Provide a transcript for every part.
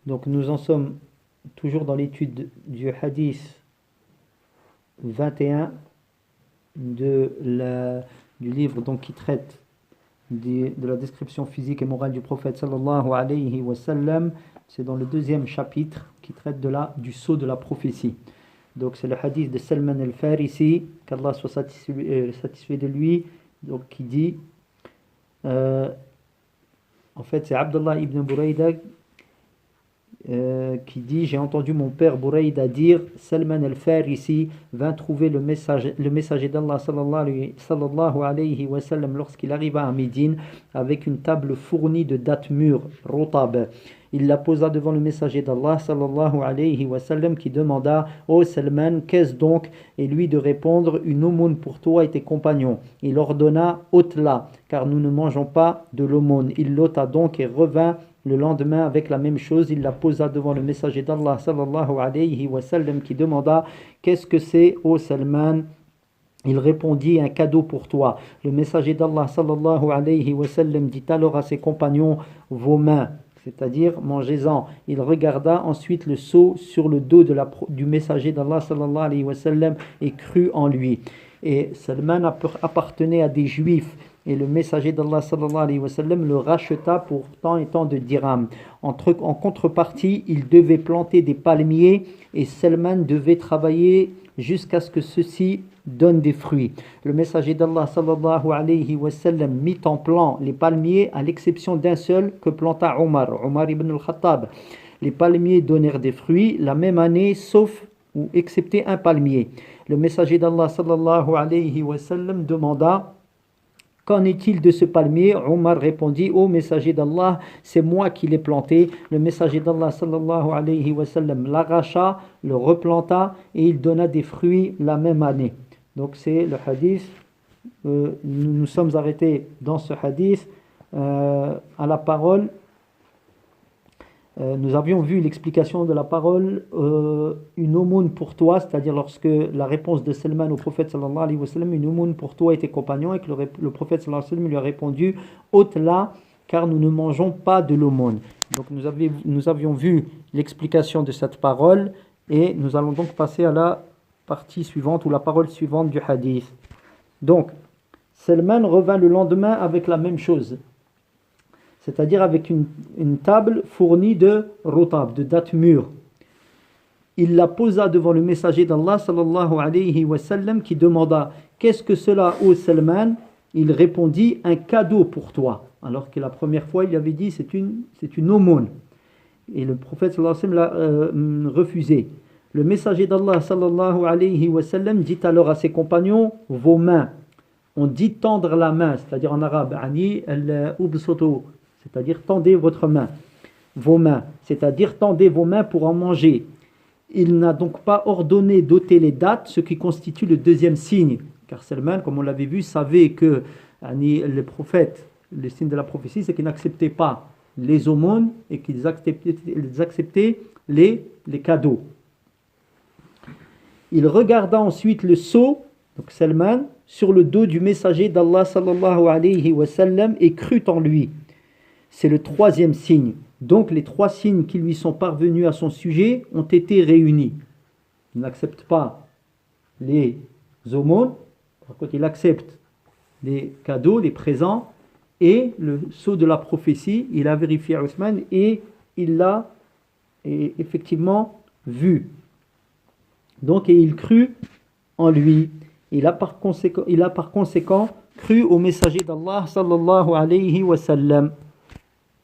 Donc nous en sommes toujours dans l'étude du hadith 21 du livre donc, qui traite de la description physique et morale du prophète sallallahu alayhi wa sallam. C'est dans le deuxième chapitre qui traite du sceau de la prophétie. Donc c'est le hadith de Salman al-Farisi, qu'Allah soit satisfait de lui, donc qui dit, en fait c'est Abdullah ibn Burayda qui dit: j'ai entendu mon père Burayda dire, Salman al-Farisi vint trouver le messager d'Allah sallallahu alayhi wa sallam lorsqu'il arriva à Médine avec une table fournie de dattes mûres, rotab. Il la posa devant le messager d'Allah sallallahu alayhi wa sallam qui demanda: ô Salman, qu'est-ce donc? Et lui de répondre: une aumône pour toi et tes compagnons. Il ordonna: ôte-la, car nous ne mangeons pas de l'aumône. Il l'ôta donc et revint le lendemain avec la même chose. Il la posa devant le messager d'Allah sallallahu alayhi wa sallam qui demanda: qu'est-ce que c'est, ô Salman? Il répondit: un cadeau pour toi. Le messager d'Allah sallallahu alayhi wa sallam dit alors à ses compagnons: vos mains, c'est-à-dire mangez-en. Il regarda ensuite le seau sur le dos du messager d'Allah sallallahu alayhi wa sallam et crut en lui. Et Salman appartenait à des juifs. Et le messager d'Allah sallallahu alayhi wa sallam le racheta pour tant et tant de dirhams. En contrepartie, il devait planter des palmiers et Salman devait travailler jusqu'à ce que ceux-ci donnent des fruits. Le messager d'Allah sallallahu alayhi wa sallam mit en plan les palmiers à l'exception d'un seul que planta Omar ibn al-Khattab. Les palmiers donnèrent des fruits la même année sauf ou excepté un palmier. Le messager d'Allah sallallahu alayhi wa sallam demanda: qu'en est-il de ce palmier? Omar répondit: ô messager d'Allah, c'est moi qui l'ai planté. Le messager d'Allah sallallahu alayhi wa sallam l'arracha, le replanta et il donna des fruits la même année. Donc c'est le hadith. Nous sommes arrêtés dans ce hadith à la parole. Nous avions vu l'explication de la parole une aumône pour toi, c'est-à-dire lorsque la réponse de Salman au prophète sallallahu alayhi wa sallam, une aumône pour toi et tes compagnons, et que le prophète sallallahu alayhi wa sallam lui a répondu: ôte-la, car nous ne mangeons pas de l'aumône. Donc nous avions vu l'explication de cette parole et nous allons donc passer à la partie suivante ou la parole suivante du hadith. Donc Salman revint le lendemain avec la même chose, c'est-à-dire avec une table fournie de rotab, de dattes mûres. Il la posa devant le messager d'Allah sallallahu alayhi wa sallam qui demanda: qu'est-ce que cela, ô Salman? Il répondit: un cadeau pour toi. Alors que la première fois il avait dit c'est une aumône. Et le prophète sallallahu alayhi wa sallam l'a refusé. Le messager d'Allah sallallahu alayhi wa sallam dit alors à ses compagnons: vos mains. On dit tendre la main, c'est-à-dire en arabe, ani al-ubsutu, c'est-à-dire tendez votre main, vos mains, c'est-à-dire tendez vos mains pour en manger. Il n'a donc pas ordonné d'ôter les dattes, ce qui constitue le deuxième signe, car Salman, comme on l'avait vu, savait que le prophète, le signe de la prophétie, c'est qu'il n'acceptait pas les aumônes et qu'ils acceptaient les cadeaux. Il regarda ensuite le sceau, donc Salman, sur le dos du messager d'Allah sallallahu alayhi wa sallam et crut en lui. C'est le troisième signe. Donc les trois signes qui lui sont parvenus à son sujet ont été réunis. Il n'accepte pas les aumônes, par contre il accepte les cadeaux, les présents et le sceau de la prophétie. Il a vérifié Othman et il l'a effectivement vu. Donc et il crut en lui. Il a par conséquent cru au messager d'Allah sallallahu alayhi wa sallam.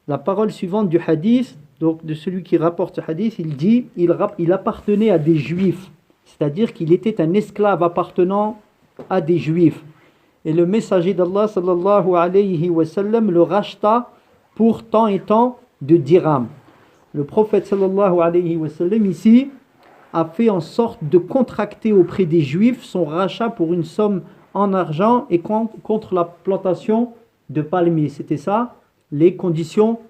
La parole suivante du hadith, donc de celui qui rapporte ce hadith, il dit il appartenait à des juifs, c'est-à-dire qu'il était un esclave appartenant à des juifs. Et le messager d'Allah sallallahu alayhi wa sallam le racheta pour tant et tant de dirhams. Le prophète sallallahu alayhi wa sallam ici a fait en sorte de contracter auprès des juifs son rachat pour une somme en argent et contre la plantation de palmiers. C'était ça les conditions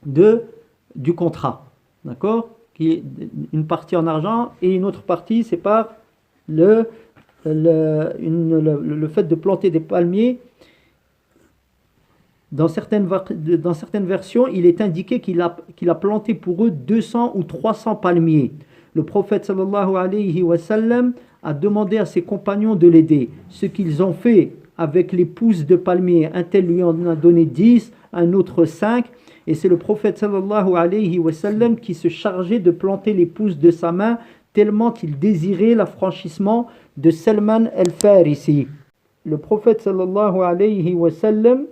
du contrat, d'accord, qui est une partie en argent et une autre partie c'est par le fait de planter des palmiers Dans certaines versions, il est indiqué qu'il a planté pour eux 200 ou 300 palmiers. Le prophète sallallahu alayhi wa sallam a demandé à ses compagnons de l'aider. Ce qu'ils ont fait avec les pousses de palmiers, un tel lui en a donné 10, un autre 5, et c'est le prophète sallallahu alayhi wa sallam qui se chargeait de planter les pousses de sa main tellement qu'il désirait l'affranchissement de Salman al-Farisi. Le prophète sallallahu alayhi wa sallam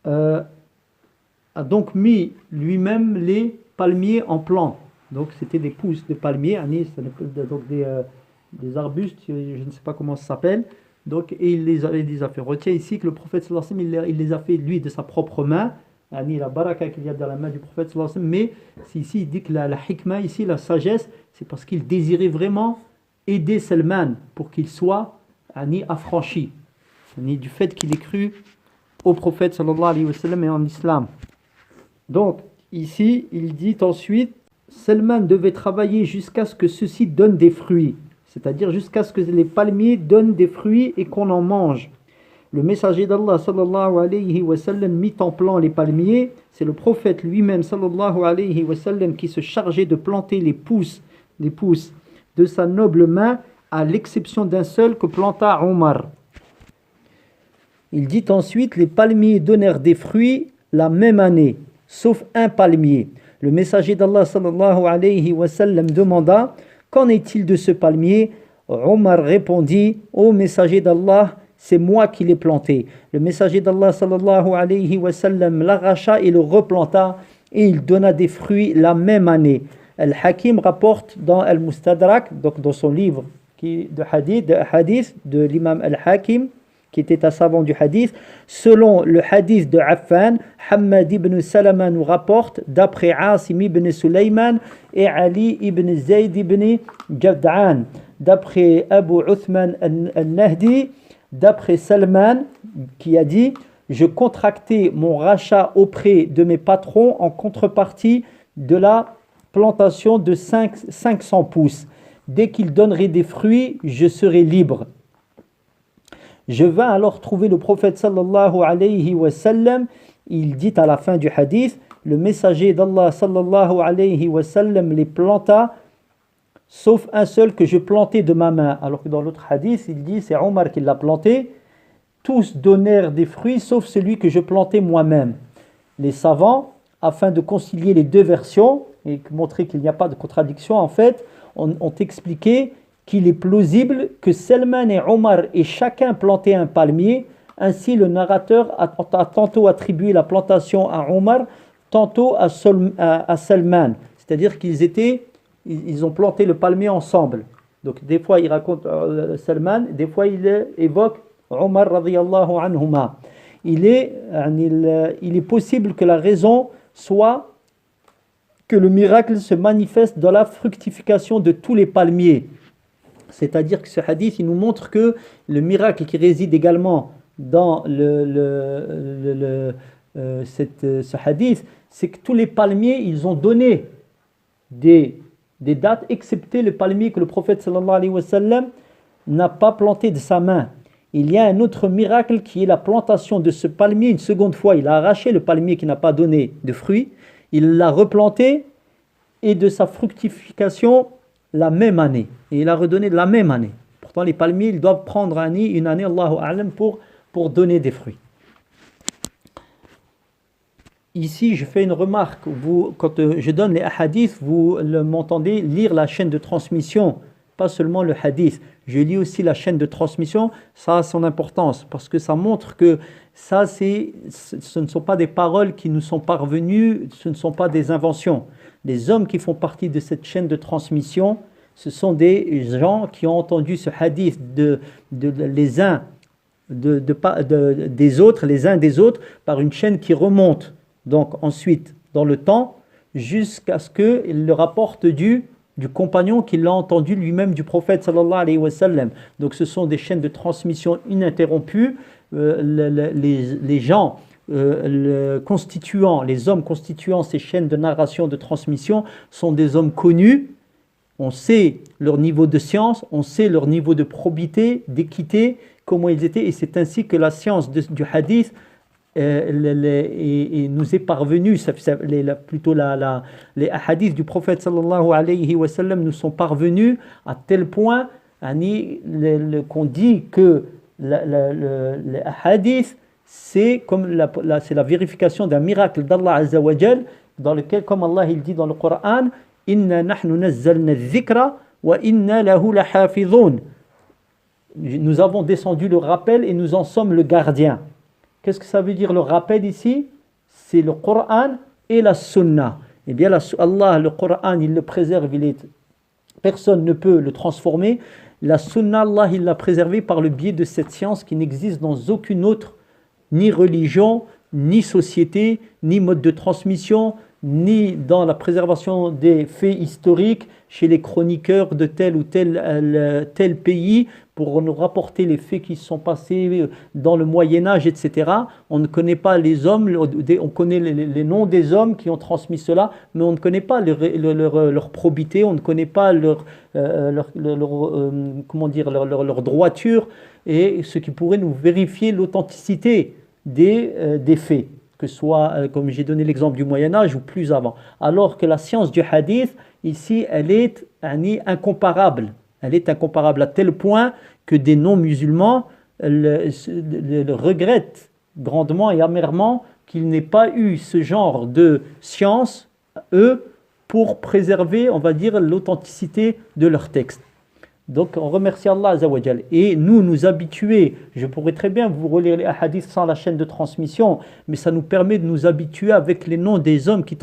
a donc mis lui-même les palmiers en plant. Donc c'était des pousses de palmiers, donc des arbustes, je ne sais pas comment ça s'appelle. Donc, et il les a fait. Retiens ici que le prophète sallallahu alayhi wa sallam, il les a fait lui de sa propre main. La baraka qu'il y a dans la main du prophète sallallahu alayhi wa sallam. Mais ici il dit que la hikmah, ici la sagesse, c'est parce qu'il désirait vraiment aider Salman pour qu'il soit affranchi du fait qu'il ait cru au prophète sallallahu alayhi wa sallam et en islam. Donc ici il dit ensuite, Salman devait travailler jusqu'à ce que ceci donne des fruits, c'est-à-dire jusqu'à ce que les palmiers donnent des fruits et qu'on en mange. Le messager d'Allah sallallahu alayhi wa sallam mit en plant les palmiers. C'est le prophète lui-même sallallahu alayhi wa sallam qui se chargeait de planter les pousses de sa noble main, à l'exception d'un seul que planta Omar. Il dit ensuite, les palmiers donnèrent des fruits la même année, sauf un palmier. Le messager d'Allah sallallahu alayhi wa sallam demanda, qu'en est-il de ce palmier? Omar répondit, ô messager d'Allah, c'est moi qui l'ai planté. Le messager d'Allah sallallahu alayhi wa sallam l'arracha et le replanta, et il donna des fruits la même année. Al-Hakim rapporte dans Al-Mustadrak, donc dans son livre de hadith de l'imam Al-Hakim, qui était un savant du hadith, selon le hadith de Affan, Hammad ibn Salama nous rapporte, d'après Asim ibn Sulayman et Ali ibn Zayd ibn Jad'an, d'après Abu Uthman al-Nahdi, d'après Salman, qui a dit, je contractais mon rachat auprès de mes patrons en contrepartie de la plantation de 500 pouces. Dès qu'ils donneraient des fruits, je serai libre. Je vins alors trouver le prophète sallallahu alayhi wa sallam. Il dit à la fin du hadith, le messager d'Allah sallallahu alayhi wa sallam les planta, sauf un seul que je plantais de ma main. Alors que dans l'autre hadith, il dit, c'est Omar qui l'a planté. Tous donnèrent des fruits, sauf celui que je plantais moi-même. Les savants, afin de concilier les deux versions, et montrer qu'il n'y a pas de contradiction, en fait, ont expliqué qu'il est plausible que Salman et Omar aient chacun planté un palmier. Ainsi, le narrateur a tantôt attribué la plantation à Omar, tantôt à Salman. C'est-à-dire ils ont planté le palmier ensemble. Donc, des fois, il raconte Salman, des fois, il évoque Omar radiyallahu anhuma. Il est possible que la raison soit que le miracle se manifeste dans la fructification de tous les palmiers. C'est-à-dire que ce hadith, il nous montre que le miracle qui réside également dans ce hadith, c'est que tous les palmiers, ils ont donné des dates, excepté le palmier que le prophète sallallahu alayhi wa sallam n'a pas planté de sa main. Il y a un autre miracle qui est la plantation de ce palmier une seconde fois. Il a arraché le palmier qui n'a pas donné de fruits, il l'a replanté et de sa fructification la même année. Et il a redonné de la même année. Pourtant, les palmiers, ils doivent prendre une année, Allahu A'lam, pour donner des fruits. Ici, je fais une remarque. Quand je donne les hadiths, vous m'entendez lire la chaîne de transmission, pas seulement le hadith. Je lis aussi la chaîne de transmission. Ça a son importance parce que ça montre que ce ne sont pas des paroles qui nous sont parvenues, ce ne sont pas des inventions. Les hommes qui font partie de cette chaîne de transmission, ce sont des gens qui ont entendu ce hadith les uns des autres, les uns des autres, par une chaîne qui remonte donc ensuite dans le temps jusqu'à ce qu'il le rapporte du compagnon qui l'a entendu lui-même du prophète sallallahu alayhi wa sallam. Donc ce sont des chaînes de transmission ininterrompues. Les gens les hommes constituant ces chaînes de narration, de transmission sont des hommes connus on sait leur niveau de science, on sait leur niveau de probité, d'équité, comment ils étaient, et c'est ainsi que la science du hadith nous est parvenue, plutôt les hadiths du prophète sallallahu alayhi wa sallam nous sont parvenus à tel point qu'on dit que les hadiths c'est comme c'est la vérification d'un miracle d'Allah Azza wa Jal, dans lequel, comme Allah il dit dans le Coran, Inna nahnu nazzalna dhikra wa inna lahu lahafidhun. Nous avons descendu le rappel et nous en sommes le gardien. Qu'est-ce que ça veut dire le rappel ici? C'est le Coran et la Sunna. Eh bien, Allah, le Coran, il le préserve, personne ne peut le transformer. La Sunna, Allah, il l'a préservé par le biais de cette science qui n'existe dans aucune autre, ni religion, ni société, ni mode de transmission, ni dans la préservation des faits historiques chez les chroniqueurs de tel ou tel pays pour nous rapporter les faits qui se sont passés dans le Moyen-Âge, etc. On ne connaît pas les hommes, on connaît les noms des hommes qui ont transmis cela, mais on ne connaît pas leur probité, on ne connaît pas leur droiture et ce qui pourrait nous vérifier l'authenticité des faits, que ce soit, comme j'ai donné l'exemple du Moyen-Âge ou plus avant. Alors que la science du hadith, ici, elle est incomparable. Elle est incomparable à tel point que des non-musulmans le regrettent grandement et amèrement qu'il n'ait pas eu ce genre de science, eux, pour préserver, on va dire, l'authenticité de leur texte. Donc on remercie Allah Azza wa Jal. Et nous habituer, je pourrais très bien vous relire les hadiths sans la chaîne de transmission, mais ça nous permet de nous habituer avec les noms des hommes qui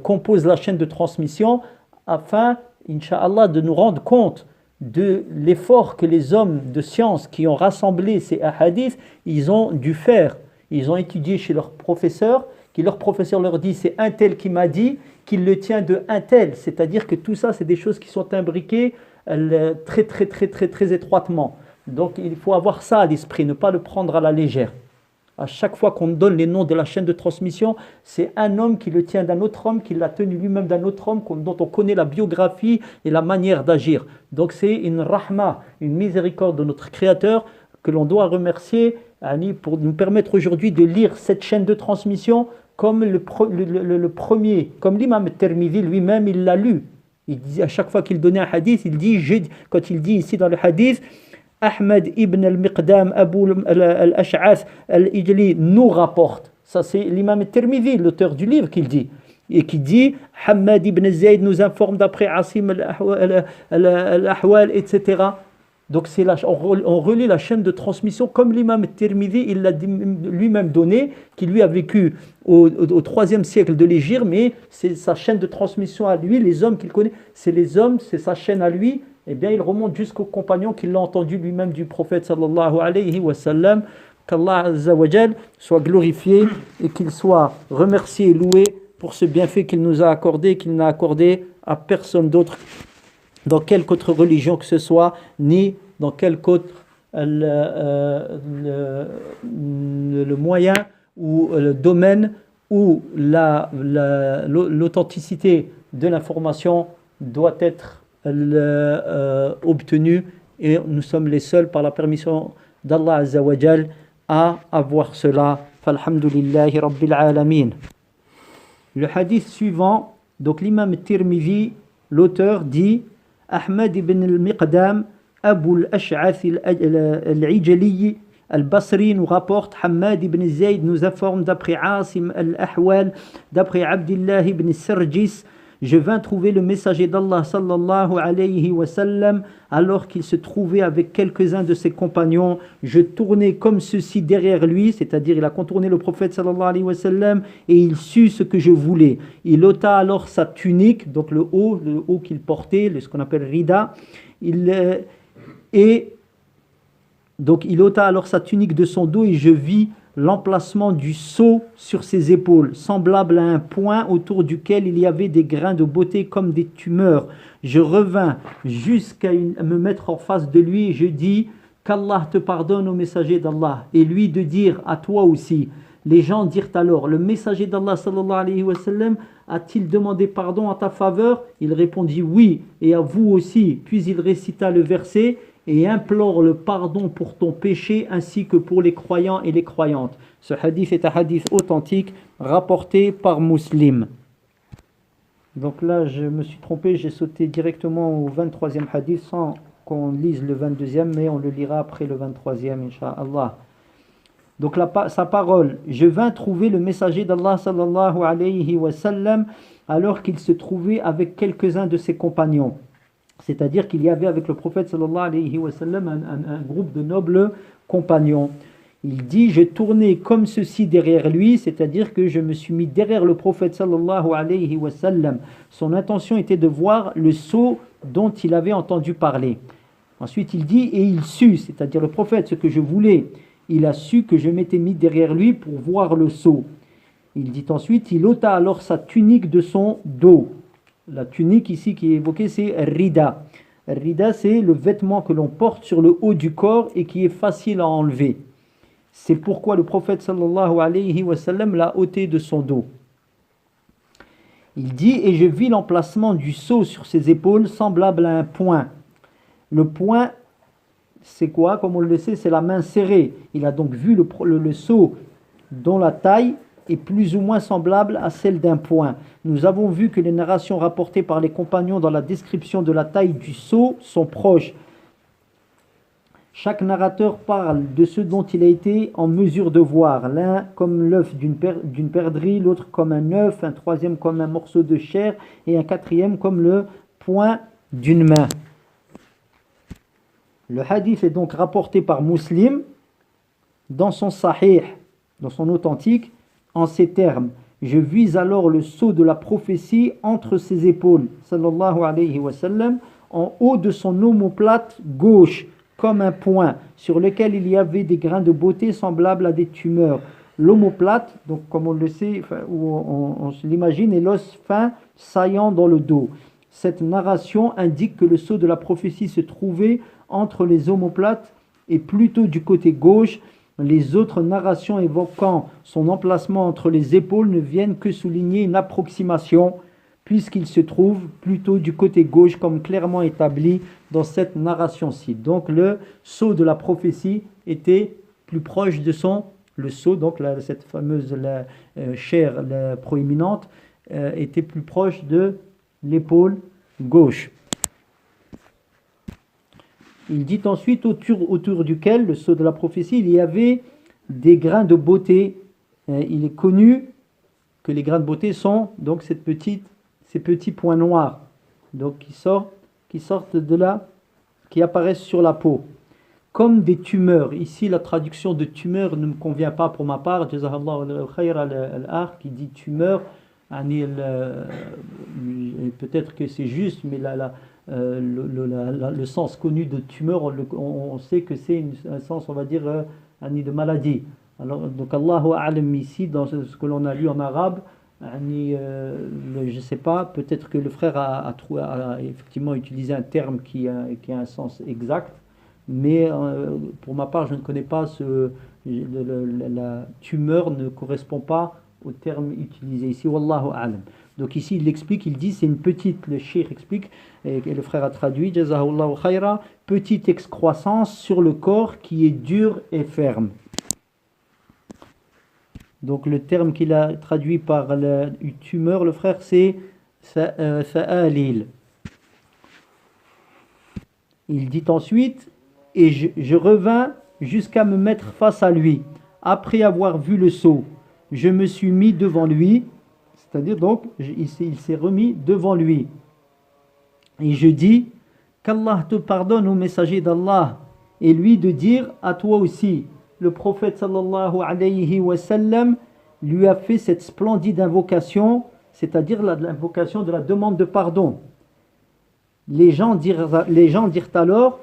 composent la chaîne de transmission, afin, Inch'Allah, de nous rendre compte de l'effort que les hommes de science qui ont rassemblé ces hadiths, ils ont dû faire. Ils ont étudié chez leur professeur, qui leur professeur leur dit c'est un tel qui m'a dit, qu'il le tient de un tel, c'est-à-dire que tout ça c'est des choses qui sont imbriquées très étroitement. Donc il faut avoir ça à l'esprit, ne pas le prendre à la légère. À chaque fois qu'on donne les noms de la chaîne de transmission, c'est un homme qui le tient d'un autre homme, qui l'a tenu lui-même d'un autre homme, dont on connaît la biographie et la manière d'agir. Donc c'est une rahma, une miséricorde de notre Créateur que l'on doit remercier pour nous permettre aujourd'hui de lire cette chaîne de transmission comme le premier, comme l'imam Tirmidhi lui-même il l'a lu. Il dit, à chaque fois qu'il donnait un hadith, quand il dit ici dans le hadith, Ahmad ibn al-Miqdam Abu al-Ash'ath al-Ijli nous rapporte. Ça c'est l'imam Tirmidhi, l'auteur du livre, qu'il dit. Et qui dit, Hamad ibn Zayd nous informe d'après Asim al-Ahwal, etc. Donc on relie la chaîne de transmission comme l'imam Tirmidhi, il l'a lui-même donné, qui lui a vécu au 3e siècle de l'Hégire, mais c'est sa chaîne de transmission à lui, les hommes qu'il connaît, c'est sa chaîne à lui, et bien il remonte jusqu'aux compagnons qui l'ont entendu lui-même du prophète sallallahu alayhi wa sallam. Qu'Allah Azza wa Jal soit glorifié et qu'il soit remercié et loué pour ce bienfait qu'il nous a accordé, qu'il n'a accordé à personne d'autre dans quelque autre religion que ce soit, ni dans quelque autre le moyen ou le domaine où l'authenticité de l'information doit être obtenue, et nous sommes les seuls par la permission d'Allah Azza wa Jal à avoir cela. Falhamdulillahi Rabbil Alamin. Le hadith suivant, donc l'imam Tirmidhi, l'auteur dit Ahmad ibn al-Miqdam Abu al-Ash'ath al-Ijli al-Basri nous rapporte, Hamad ibn Zayd nous informe d'après Asim al-Ahwal, d'après Abdullah ibn Sarjis, je vins trouver le messager d'Allah sallallahu alayhi wa sallam alors qu'il se trouvait avec quelques-uns de ses compagnons. Je tournai comme ceci derrière lui, c'est-à-dire il a contourné le prophète sallallahu alayhi wa sallam et il sut ce que je voulais. Il ôta alors sa tunique, donc le haut qu'il portait, ce qu'on appelle rida, donc il ôta alors sa tunique de son dos et je vis l'emplacement du sceau sur ses épaules, semblable à un point autour duquel il y avait des grains de beauté comme des tumeurs. Je revins jusqu'à me mettre en face de lui et je dis qu'Allah te pardonne au messager d'Allah, et lui de dire à toi aussi, Les gens dirent alors, le messager d'Allah sallallahu alayhi wa sallam a-t-il demandé pardon en ta faveur? Il répondit oui, et à vous aussi. Puis il récita le verset et implore le pardon pour ton péché ainsi que pour les croyants et les croyantes. Ce hadith est un hadith authentique rapporté par Muslim. Donc là, je me suis trompé, j'ai sauté directement au 23e hadith sans qu'on lise le 22e, mais on le lira après le 23e, Inch'Allah. Donc sa parole, je vins trouver le messager d'Allah sallallahu alayhi wa sallam alors qu'il se trouvait avec quelques-uns de ses compagnons. C'est-à-dire qu'il y avait avec le prophète sallallahu alayhi wa sallam un groupe de nobles compagnons. Il dit, je tournais comme ceci derrière lui, c'est-à-dire que je me suis mis derrière le prophète sallallahu alayhi wa sallam. Son intention était de voir le sceau dont il avait entendu parler. Ensuite il dit, et il sut, c'est-à-dire le prophète, ce que je voulais. Il a su que je m'étais mis derrière lui pour voir le sceau. Il dit ensuite, il ôta alors sa tunique de son dos. La tunique ici qui est évoquée, c'est rida. Rida, c'est le vêtement que l'on porte sur le haut du corps et qui est facile à enlever. C'est pourquoi le prophète sallallahu alayhi wa sallam l'a ôté de son dos. Il dit, et je vis l'emplacement du sceau sur ses épaules semblable à un poing. Le poing, c'est quoi? Comme on le sait, c'est la main serrée. Il a donc vu le sceau dont la taille est plus ou moins semblable à celle d'un poing. Nous avons vu que les narrations rapportées par les compagnons dans la description de la taille du sceau sont proches. Chaque narrateur parle de ce dont il a été en mesure de voir. L'un comme l'œuf d'une perdrix, l'autre comme un œuf, un troisième comme un morceau de chair et un quatrième comme le poing d'une main. Le hadith est donc rapporté par Muslim dans son sahih, dans son authentique, en ces termes. Je vis alors le sceau de la prophétie entre ses épaules, sallallahu alayhi wa sallam, en haut de son omoplate gauche, comme un poing, sur lequel il y avait des grains de beauté semblables à des tumeurs. L'omoplate, donc comme on le sait, ou on se l'imagine, est l'os fin saillant dans le dos. Cette narration indique que le sceau de la prophétie se trouvait entre les omoplates et plutôt du côté gauche. Les autres narrations évoquant son emplacement entre les épaules ne viennent que souligner une approximation, puisqu'il se trouve plutôt du côté gauche, comme clairement établi dans cette narration-ci. Donc le sceau de la prophétie était plus proche de le sceau, donc cette fameuse chair proéminente, était plus proche de l'épaule gauche. Il dit ensuite autour duquel, le sceau de la prophétie, il y avait des grains de beauté. Il est connu que les grains de beauté sont donc ces petits points noirs, donc qui sortent de là, qui apparaissent sur la peau, comme des tumeurs. Ici, la traduction de tumeur ne me convient pas pour ma part. Jazakallahu khayr al-akh qui dit tumeur. Peut-être que c'est juste, mais le sens connu de tumeur, on sait que c'est un sens, on va dire, de maladie. Alors, donc Allahu a'lam ici, dans ce que l'on a lu en arabe, je ne sais pas, peut-être que le frère a effectivement utilisé un terme qui a un sens exact, mais pour ma part, je ne connais pas la tumeur ne correspond pas au terme utilisé ici, wallahu a'lam. Donc ici il explique, il dit c'est une petite, le cheikh explique, et le frère a traduit, jazahullahu khayra, petite excroissance sur le corps qui est dur et ferme. Donc le terme qu'il a traduit par la tumeur, le frère, c'est sa'alil. Il dit ensuite, et je revins jusqu'à me mettre face à lui, après avoir vu le sceau. Je me suis mis devant lui, c'est-à-dire donc, il s'est remis devant lui. Et je dis, qu'Allah te pardonne au messager d'Allah, et lui de dire à toi aussi. Le prophète sallallahu alayhi wa sallam lui a fait cette splendide invocation, c'est-à-dire l'invocation de la demande de pardon. Les gens dirent alors,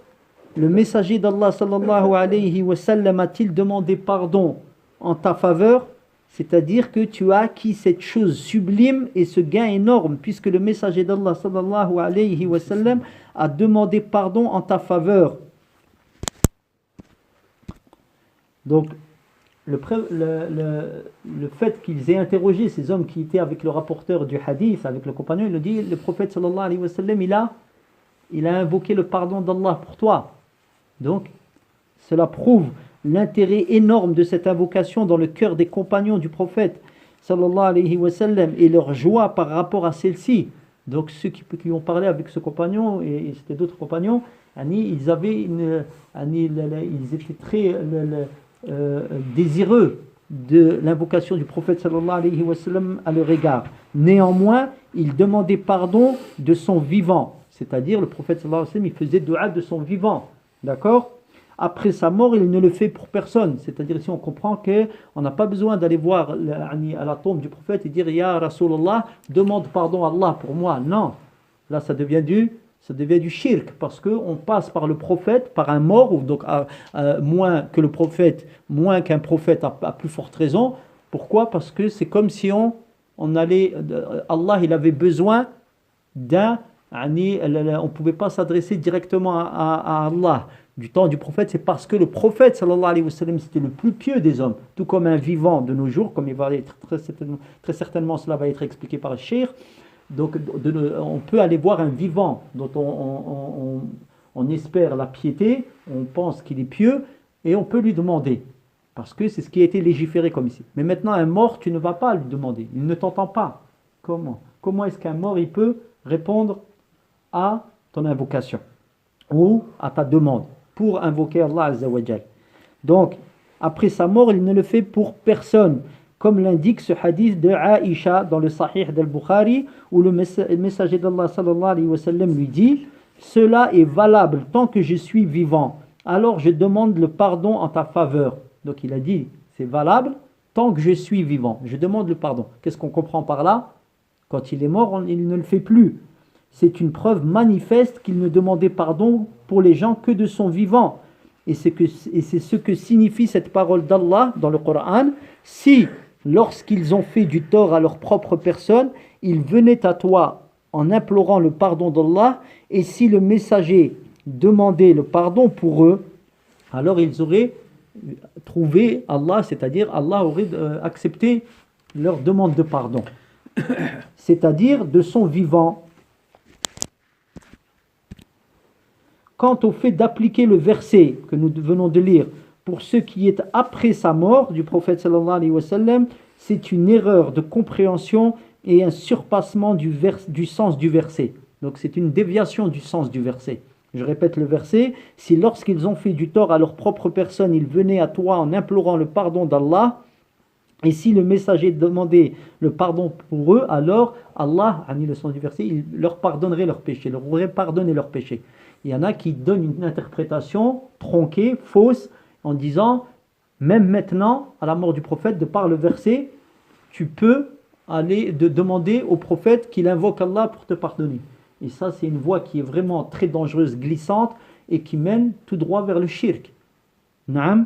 le messager d'Allah sallallahu alayhi wa sallam a-t-il demandé pardon en ta faveur? C'est-à-dire que tu as acquis cette chose sublime et ce gain énorme, puisque le messager d'Allah sallallahu alayhi wa sallam a demandé pardon en ta faveur. Donc, le fait qu'ils aient interrogé ces hommes qui étaient avec le rapporteur du hadith, avec le compagnon, il a dit, le prophète sallallahu alayhi wa sallam, il a invoqué le pardon d'Allah pour toi. Donc, cela prouve l'intérêt énorme de cette invocation dans le cœur des compagnons du prophète sallallahu alayhi wa sallam et leur joie par rapport à celle-ci. Donc ceux qui ont parlé avec ce compagnon, et c'était d'autres compagnons, ils étaient très désireux de l'invocation du prophète sallallahu alayhi wa sallam à leur égard. Néanmoins, ils demandaient pardon de son vivant, c'est-à-dire le prophète sallallahu alayhi wa sallam, il faisait dua de son vivant, d'accord ? Après sa mort, il ne le fait pour personne. C'est-à-dire ici, on comprend qu'on n'a pas besoin d'aller voir à la tombe du prophète et dire « Ya Rasulallah, demande pardon à Allah pour moi ». Non, là ça devient du shirk, parce qu'on passe par le prophète, par un mort, ou donc moins qu'un prophète à plus forte raison. Pourquoi ? Parce que c'est comme si on allait... Allah, il avait besoin on ne pouvait pas s'adresser directement à Allah. Du temps du prophète, c'est parce que le prophète sallallahu alayhi wa sallam, c'était le plus pieux des hommes, tout comme un vivant de nos jours, comme il va être très certainement cela va être expliqué par le cheikh. Donc on peut aller voir un vivant dont on espère la piété, on pense qu'il est pieux, et on peut lui demander, parce que c'est ce qui a été légiféré comme ici. Mais maintenant, un mort, tu ne vas pas lui demander, il ne t'entend pas. Comment est-ce qu'un mort, il peut répondre à ton invocation ou à ta demande pour invoquer Allah Azza wa Jal? Donc, après sa mort, il ne le fait pour personne, comme l'indique ce hadith de Aïcha dans le Sahih d'Al-Bukhari, où le messager d'Allah sallallahu alayhi wa sallam lui dit « Cela est valable tant que je suis vivant, alors je demande le pardon en ta faveur. » Donc il a dit « C'est valable tant que je suis vivant, je demande le pardon. » Qu'est-ce qu'on comprend par là? Quand il est mort, il ne le fait plus. C'est une preuve manifeste qu'il ne demandait pardon pour les gens que de son vivant. Et c'est ce que signifie cette parole d'Allah dans le Coran. Si, lorsqu'ils ont fait du tort à leur propre personne, ils venaient à toi en implorant le pardon d'Allah, et si le messager demandait le pardon pour eux, alors ils auraient trouvé Allah, c'est-à-dire Allah aurait accepté leur demande de pardon. C'est-à-dire de son vivant. Quant au fait d'appliquer le verset que nous venons de lire pour ce qui est après sa mort du prophète sallallahu alayhi wa sallam, c'est une erreur de compréhension et un surpassement du sens du verset. Donc c'est une déviation du sens du verset. Je répète le verset: si lorsqu'ils ont fait du tort à leur propre personne, ils venaient à toi en implorant le pardon d'Allah, et si le messager demandait le pardon pour eux, alors Allah, le sens du verset, il leur pardonnerait leurs péchés, leur aurait pardonné leurs péchés. Il y en a qui donnent une interprétation tronquée, fausse, en disant, même maintenant, à la mort du prophète, de par le verset, tu peux aller demander au prophète qu'il invoque Allah pour te pardonner. Et ça, c'est une voie qui est vraiment très dangereuse, glissante, et qui mène tout droit vers le shirk. Naam.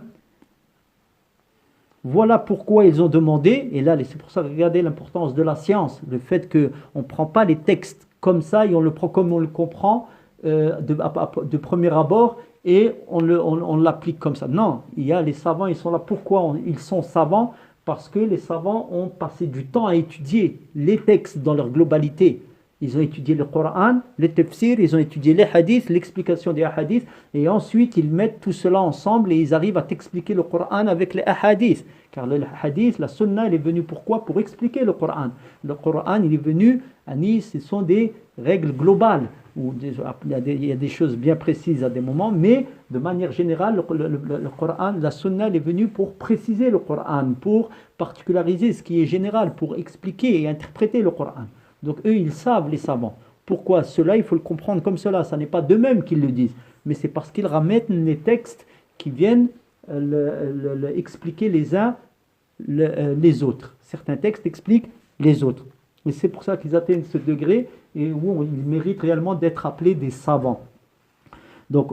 Voilà pourquoi ils ont demandé, et là c'est pour ça, regardez l'importance de la science, le fait qu'on ne prend pas les textes comme ça, et on le prend comme on le comprend, de premier abord, et on l'applique comme ça. Non, il y a les savants, ils sont là. Pourquoi ils sont savants? Parce que les savants ont passé du temps à étudier les textes dans leur globalité. Ils ont étudié le Coran, les tafsirs, ils ont étudié les hadiths, l'explication des hadiths, et ensuite ils mettent tout cela ensemble et ils arrivent à t'expliquer le Coran avec les hadiths. Car le hadith, la sunna, elle est venue pourquoi? Pour expliquer le Coran. Le Coran, il est venu, ce sont des règles globales. Il y a des choses bien précises à des moments, mais de manière générale, le Coran, la sunna, elle est venue pour préciser le Coran, pour particulariser ce qui est général, pour expliquer et interpréter le Coran. Donc eux, ils savent, les savants. Pourquoi cela? Il faut le comprendre comme cela. Ce n'est pas d'eux-mêmes qu'ils le disent, mais c'est parce qu'ils ramènent les textes qui viennent expliquer les uns les autres. Certains textes expliquent les autres. Et c'est pour ça qu'ils atteignent ce degré et où ils méritent réellement d'être appelés des savants. Donc,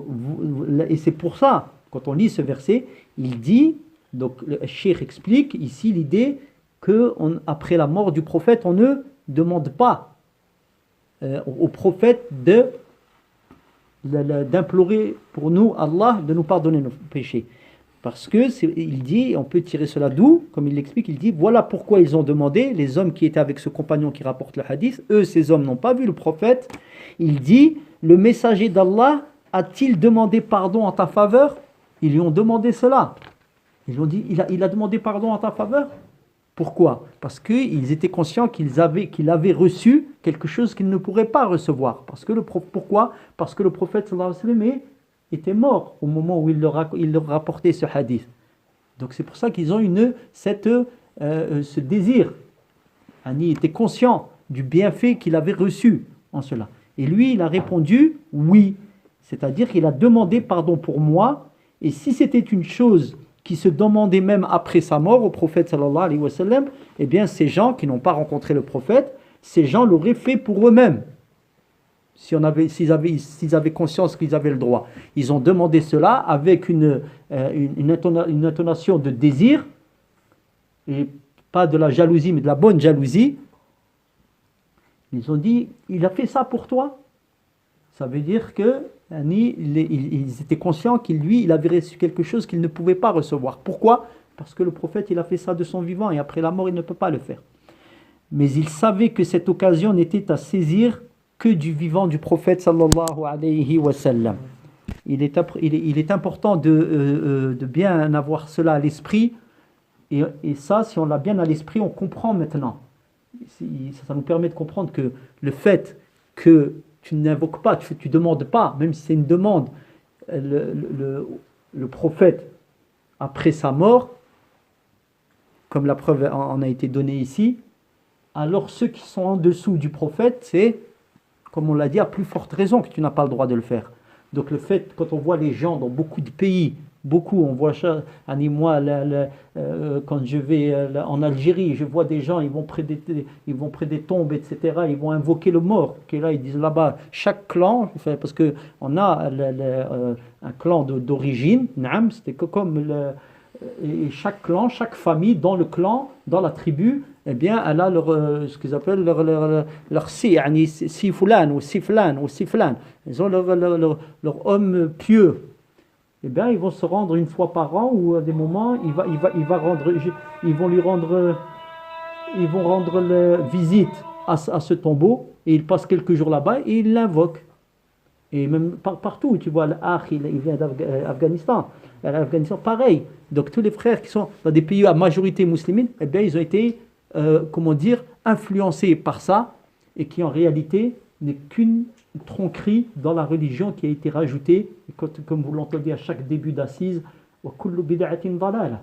et c'est pour ça, quand on lit ce verset, il dit, donc le cheikh explique ici l'idée qu'après la mort du prophète, on ne demande pas au prophète d'implorer pour nous Allah de nous pardonner nos péchés. Parce que il dit, on peut tirer cela d'où, comme il l'explique, il dit voilà pourquoi ils ont demandé, les hommes qui étaient avec ce compagnon qui rapporte le hadith, eux ces hommes n'ont pas vu le prophète. Il dit le messager d'Allah a-t-il demandé pardon en ta faveur? Ils lui ont demandé cela. Ils lui ont dit il a demandé pardon en ta faveur? Pourquoi? Parce qu'ils étaient conscients qu'il avait reçu quelque chose qu'ils ne pourraient pas recevoir. Pourquoi? Parce que le prophète sallallahu alayhi wa sallam était mort au moment où il leur rapportait ce hadith. Donc c'est pour ça qu'ils ont ce désir. Ani était conscient du bienfait qu'il avait reçu en cela. Et lui, il a répondu oui. C'est-à-dire qu'il a demandé pardon pour moi. Et si c'était une chose qui se demandait même après sa mort au prophète sallallahu alayhi wa sallam, eh bien ces gens qui n'ont pas rencontré le prophète, ces gens l'auraient fait pour eux-mêmes. S'ils avaient conscience qu'ils avaient le droit. Ils ont demandé cela avec une intonation de désir, et pas de la jalousie, mais de la bonne jalousie. Ils ont dit, il a fait ça pour toi? Ça veut dire que ils étaient conscients qu'il avait reçu quelque chose qu'il ne pouvait pas recevoir. Pourquoi? Parce que le prophète, il a fait ça de son vivant, et après la mort, il ne peut pas le faire. Mais ils savaient que cette occasion n'était à saisir que du vivant du prophète sallallahu alayhi wa sallam. Il est important de bien avoir cela à l'esprit, et ça, si on l'a bien à l'esprit, on comprend maintenant. Ça nous permet de comprendre que le fait que tu n'invoques pas, tu ne demandes pas, même si c'est une demande, le prophète, après sa mort, comme la preuve en a été donnée ici, alors ceux qui sont en dessous du prophète, c'est, comme on l'a dit, à plus forte raison que tu n'as pas le droit de le faire. Donc le fait, quand on voit les gens dans beaucoup de pays, on voit ça, quand je vais en Algérie, je vois des gens, ils vont près des tombes, etc., ils vont invoquer le mort, là, ils disent là-bas, chaque clan, parce qu'on a un clan d'origine, c'était comme et chaque clan, chaque famille dans le clan, dans la tribu, eh bien, elle a ce qu'ils appellent leur si fulan ou si flan ou si flan. Ils ont leur homme pieux. Eh bien, ils vont se rendre une fois par an, ou à des moments, ils vont rendre visite à ce tombeau, et ils passent quelques jours là-bas et ils l'invoquent. Et même partout, tu vois, l'Akh, il vient d'Afghanistan. L'Afghanistan, pareil. Donc tous les frères qui sont dans des pays à majorité musulmane, eh bien, ils ont été, influencés par ça, et qui en réalité n'est qu'une tronquerie dans la religion qui a été rajoutée, et comme vous l'entendez à chaque début d'assise, wa kullu bid'atin dalalah.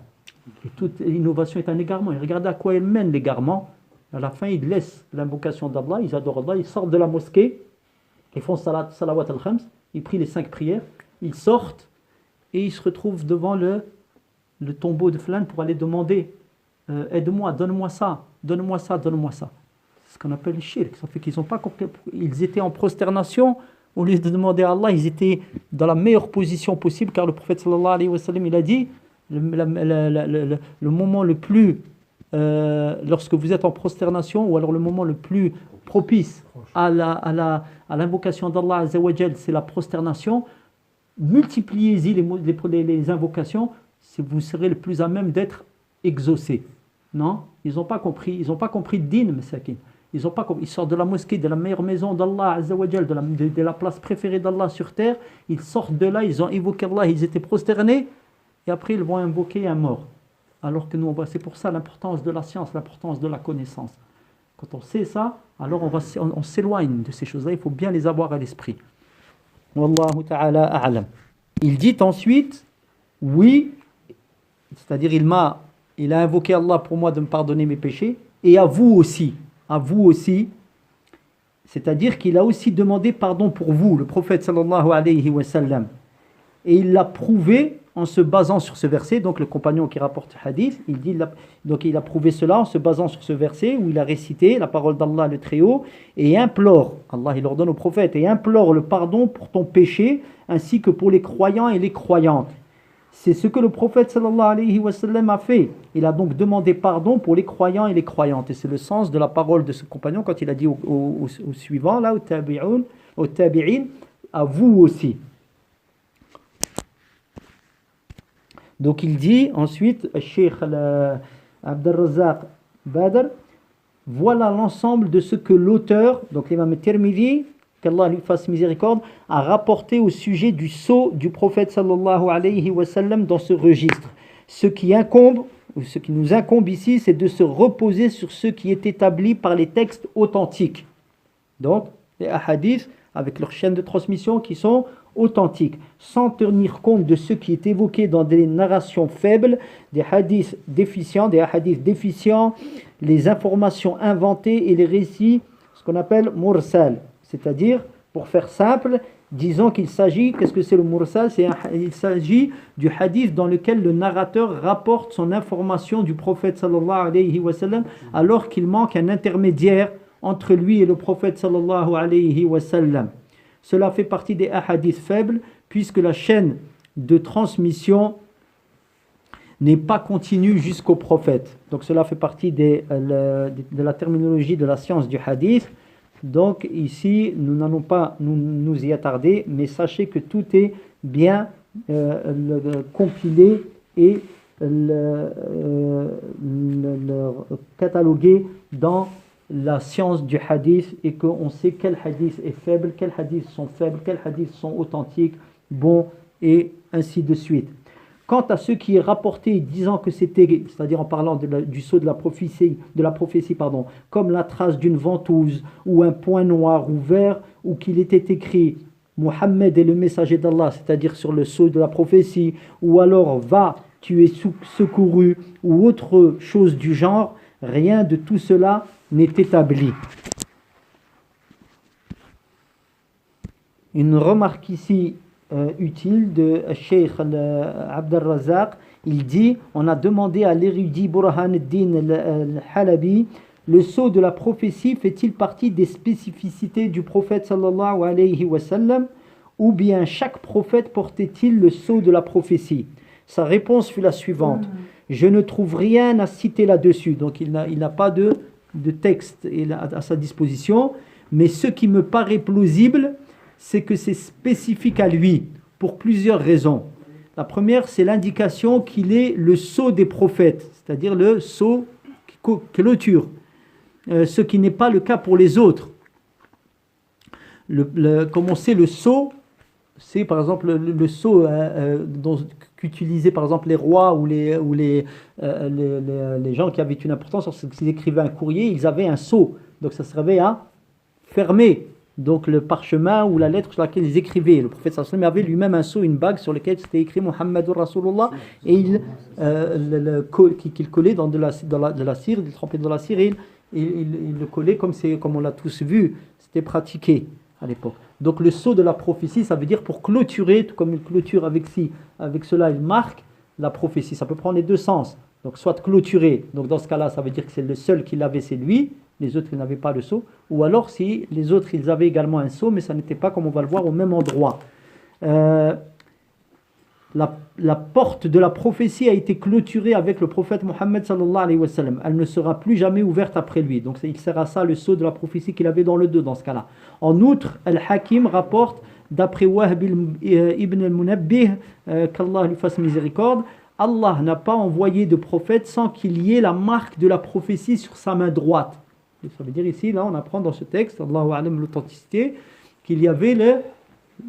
Et toute innovation est un égarement. Et regardez à quoi elle mène l'égarement. À la fin, ils laissent l'invocation d'Allah, ils adorent Allah, ils sortent de la mosquée, ils font salawat al-khams, ils prient les 5 prières, ils sortent et ils se retrouvent devant le tombeau de Flan pour aller demander aide-moi, donne-moi ça, donne-moi ça, donne-moi ça. C'est ce qu'on appelle le shirk. Ça fait qu'ils n'ont pas compris. Ils étaient en prosternation, au lieu de demander à Allah, ils étaient dans la meilleure position possible, car le prophète sallallahu alayhi wa sallam, il a dit le moment le plus lorsque vous êtes en prosternation, ou alors le moment le plus propice à l'invocation d'Allah Azza wa Jal, c'est la prosternation. Multipliez-y les invocations, vous serez le plus à même d'être exaucé. Non, ils n'ont pas compris le din, masakin. Ils sortent de la mosquée, de la meilleure maison d'Allah Azza wa Jal, de la place préférée d'Allah sur terre. Ils sortent de là, ils ont évoqué Allah, ils étaient prosternés, et après ils vont invoquer un mort. Alors que nous, c'est pour ça l'importance de la science, l'importance de la connaissance. Quand on sait ça, alors on s'éloigne de ces choses-là, il faut bien les avoir à l'esprit. Wallahu ta'ala a'lam. Il dit ensuite, oui, c'est-à-dire il a invoqué Allah pour moi de me pardonner mes péchés, et à vous aussi, c'est-à-dire qu'il a aussi demandé pardon pour vous, le prophète sallallahu alayhi wa sallam, et il l'a prouvé en se basant sur ce verset. Donc le compagnon qui rapporte le hadith, il a prouvé cela en se basant sur ce verset où il a récité la parole d'Allah le Très-Haut, et implore, Allah il ordonne au prophète, et implore le pardon pour ton péché ainsi que pour les croyants et les croyantes. C'est ce que le prophète sallallahu alayhi wa sallam a fait. Il a donc demandé pardon pour les croyants et les croyantes. Et c'est le sens de la parole de ce compagnon quand il a dit au suivant, là, au tabi'in, à vous aussi. Donc il dit ensuite, Cheikh Abdelrazak Badr, voilà l'ensemble de ce que l'auteur, donc l'imam Tirmidhi, qu'Allah lui fasse miséricorde, a rapporté au sujet du sceau du prophète sallallahu alayhi wa sallam dans ce registre. Ce qui incombe, ou ce qui nous incombe ici, c'est de se reposer sur ce qui est établi par les textes authentiques. Donc, les hadiths avec leur chaîne de transmission qui sont authentiques, sans tenir compte de ce qui est évoqué dans des narrations faibles, des hadiths déficients, les informations inventées et les récits, ce qu'on appelle mursal. C'est-à-dire, pour faire simple, disons qu'il s'agit, qu'est-ce que c'est le mursal? Il s'agit du hadith dans lequel le narrateur rapporte son information du prophète sallallahu alayhi wa sallam, alors qu'il manque un intermédiaire entre lui et le prophète sallallahu alayhi wa sallam. Cela fait partie des hadiths faibles, puisque la chaîne de transmission n'est pas continue jusqu'au prophète. Donc cela fait partie de la terminologie de la science du hadith. Donc ici, nous n'allons pas nous y attarder, mais sachez que tout est bien compilé et catalogué dans la science du hadith, et qu'on sait quel hadith est faible, quels hadiths sont faibles, quels hadiths sont authentiques, bons, et ainsi de suite. Quant à ce qui est rapporté disant que c'était, c'est-à-dire en parlant du sceau de la prophétie, comme la trace d'une ventouse ou un point noir ou vert, ou qu'il était écrit Mohammed est le messager d'Allah, c'est-à-dire sur le sceau de la prophétie, ou alors va, tu es secouru, ou autre chose du genre, rien de tout cela n'est établi. Une remarque ici utile de Cheikh Abdelrazak, il dit, on a demandé à l'érudit Burhan ad-Din al-Halabi, le sceau de la prophétie fait-il partie des spécificités du prophète sallallahu alayhi wa sallam, ou bien chaque prophète portait-il le sceau de la prophétie? Sa réponse fut la suivante: je ne trouve rien à citer là-dessus. Donc il n'a pas de texte à sa disposition, mais ce qui me paraît plausible, c'est que c'est spécifique à lui, pour plusieurs raisons. La première, c'est l'indication qu'il est le sceau des prophètes, c'est-à-dire le sceau qui clôture, ce qui n'est pas le cas pour les autres. Comme on sait, le sceau, c'est par exemple le sceau qu'utilisaient par exemple les rois ou les gens qui avaient une importance. Lorsqu'ils écrivaient un courrier, ils avaient un sceau, donc ça servait à fermer donc le parchemin ou la lettre sur laquelle ils écrivaient. Le prophète sallallahu alayhi wa sallam avait lui-même un sceau, une bague sur laquelle c'était écrit Muhammadur Rasulullah, et qu'il collait dans de la cire, il trempait dans la cire, et il le collait comme on l'a tous vu, c'était pratiqué à l'époque. Donc le sceau de la prophétie, ça veut dire pour clôturer, tout comme une clôture avec cela il marque la prophétie. Ça peut prendre les deux sens. Donc soit clôturer, donc dans ce cas-là ça veut dire que c'est le seul qui l'avait, c'est lui, les autres ils n'avaient pas le sceau, ou alors si les autres ils avaient également un sceau, mais ça n'était pas, comme on va le voir, au même endroit. La porte de la prophétie a été clôturée avec le prophète Mohammed sallallahu alayhi wa sallam. Elle ne sera plus jamais ouverte après lui. Donc il sert à ça le sceau de la prophétie qu'il avait dans le dos dans ce cas-là. En outre, Al-Hakim rapporte, d'après Wahb ibn al-Munabbih, qu'Allah lui fasse miséricorde, Allah n'a pas envoyé de prophète sans qu'il y ait la marque de la prophétie sur sa main droite. Et ça veut dire ici, là on apprend dans ce texte, Allahu a'lam l'authenticité, qu'il y avait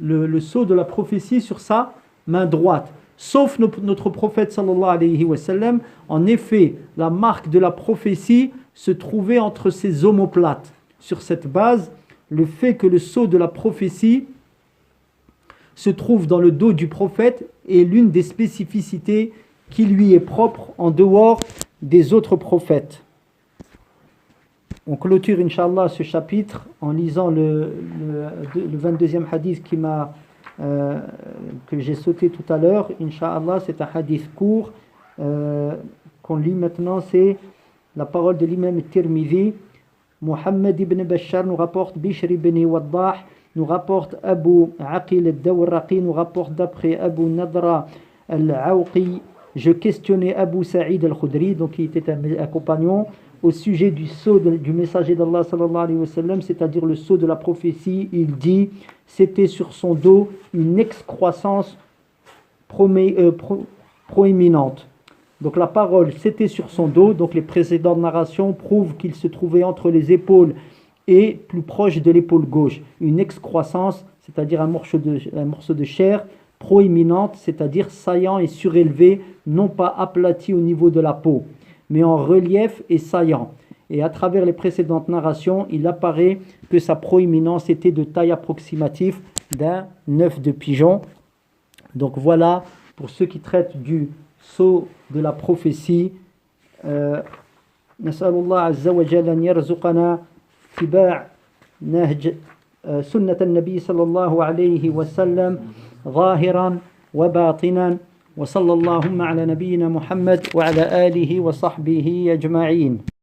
le sceau de la prophétie sur sa main droite, sauf notre prophète sallallahu alayhi wa sallam. En effet, la marque de la prophétie se trouvait entre ses omoplates. Sur cette base, le fait que le sceau de la prophétie se trouve dans le dos du prophète est l'une des spécificités qui lui est propre en dehors des autres prophètes. On clôture, Inch'Allah, ce chapitre en lisant le 22e hadith que j'ai sauté tout à l'heure. Inch'Allah, c'est un hadith court qu'on lit maintenant. C'est la parole de l'imam Tirmidhi. Muhammad ibn Bashar nous rapporte Bishr ibn Waddah, nous rapporte Abu Aqil al-Dawraqi, nous rapporte d'après Abu Nadra al-Awqi. Je questionnais Abu Sa'id al-Khudri, donc qui était un compagnon, au sujet du sceau du messager d'Allah sallallahu alayhi wa sallam, c'est-à-dire le sceau de la prophétie. Il dit, c'était sur son dos une excroissance proéminente. Donc la parole c'était sur son dos, donc les précédentes narrations prouvent qu'il se trouvait entre les épaules et plus proche de l'épaule gauche. Une excroissance, c'est-à-dire un morceau de chair proéminente, c'est-à-dire saillant et surélevé, non pas aplati au niveau de la peau, mais en relief et saillant. Et à travers les précédentes narrations, il apparaît que sa proéminence était de taille approximative d'un œuf de pigeon. Donc voilà pour ceux qui traitent du sceau de la prophétie. نسأل الله عز وجل أن يرزقنا اتباع نهج سنة النبي صلى الله عليه وسلم ظاهرا وباطنا وصلى اللهم على نبينا محمد وعلى آله وصحبه أجمعين.